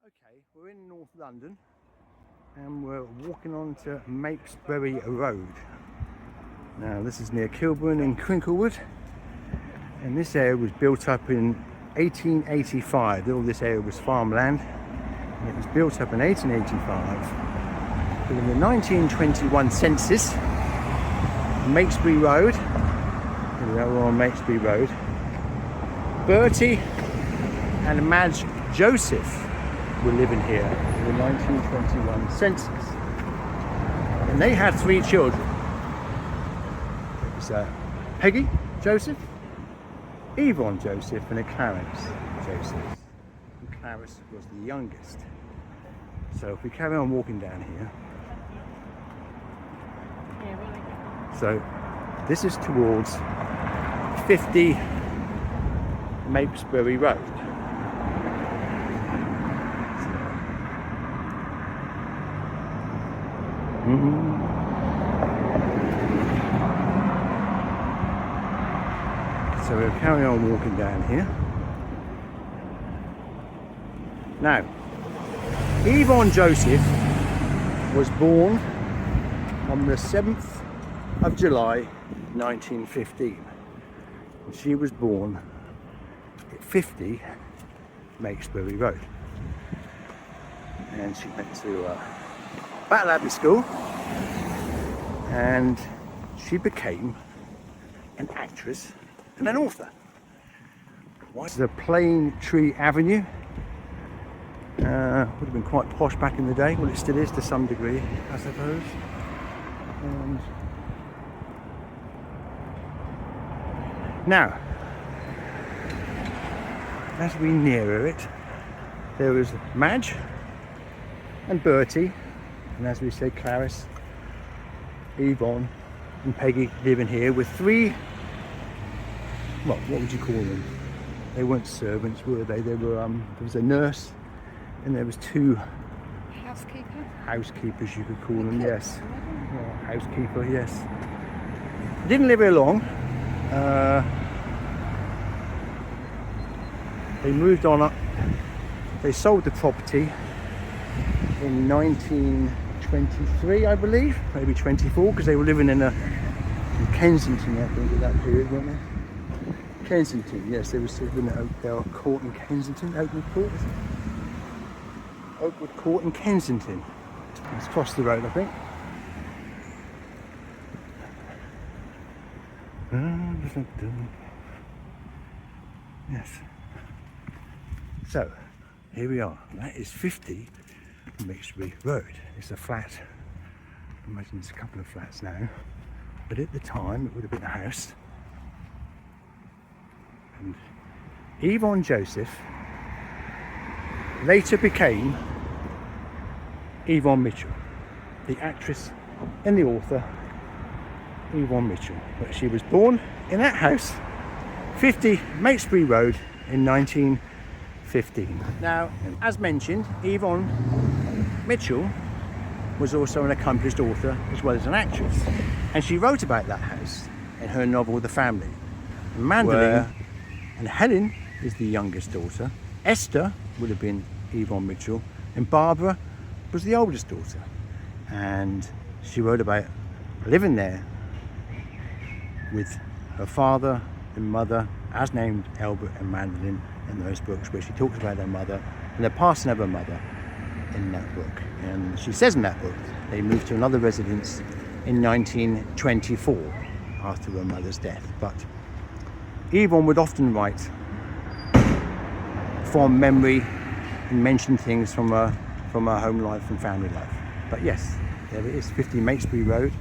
Okay, we're in North London and we're walking on to Mapesbury Road. Now this is near Kilburn in Crinklewood, and this area was built up in 1885. All this area was farmland, and it was built up in 1885. But in the 1921 census, Mapesbury Road, here we are, we're on Mapesbury Road, Bertie and Madge Joseph were living here in the 1921 census, and they had 3 children. It was Peggy Joseph, Yvonne Joseph, and a Clarence Joseph. And Clarence was the youngest. So if we carry on walking down here, so this is towards 50 Mapesbury Road. So we'll carry on walking down here. Now, Yvonne Joseph was born on the 7th of July 1915. And she was born at 50 Mapesbury Road. And she went to Battle Abbey School, and she became an actress and an author. This is a Plane Tree Avenue. Would have been quite posh back in the day. Well, it still is to some degree, I suppose. And now, as we nearer it, there was Madge and Bertie, and as we say, Clarence, Yvonne and Peggy living here with 3, well, what would you call them? They weren't servants, were they? They were, there was a nurse, and there was 2 housekeepers, you could call them, yes. Yeah, housekeeper, yes. Didn't live here long. They moved on up. They sold the property in 1923, I believe, maybe 24, because they were living in Kensington, I think, at that period, weren't they? Kensington, yes, they were living at Oakdale Court in Kensington. Oakwood Court, is it? Oakwood Court in Kensington. It's across the road, I think. Yes. So, here we are. That is 50 Mapesbury Road. It's a flat. I imagine it's a couple of flats now, but at the time it would have been a house. And Yvonne Joseph later became Yvonne Mitchell, the actress and the author Yvonne Mitchell. But she was born in that house, 50 Mapesbury Road, in 1915. Now, as mentioned, Yvonne Mitchell was also an accomplished author as well as an actress, and she wrote about that house in her novel The Family. Mandolin and Helen is the youngest daughter. Esther would have been Yvonne Mitchell, and Barbara was the oldest daughter. And she wrote about living there with her father and mother, as named Albert and Mandolin in those books, where she talks about their mother and the passing of her mother in that book. And she says in that book they moved to another residence in 1924 after her mother's death. But Yvonne would often write from memory and mention things from her home life and family life. But yes, there it is, 50 Mapesbury Road,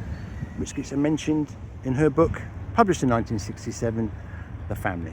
which gets mentioned in her book, published in 1967, The Family.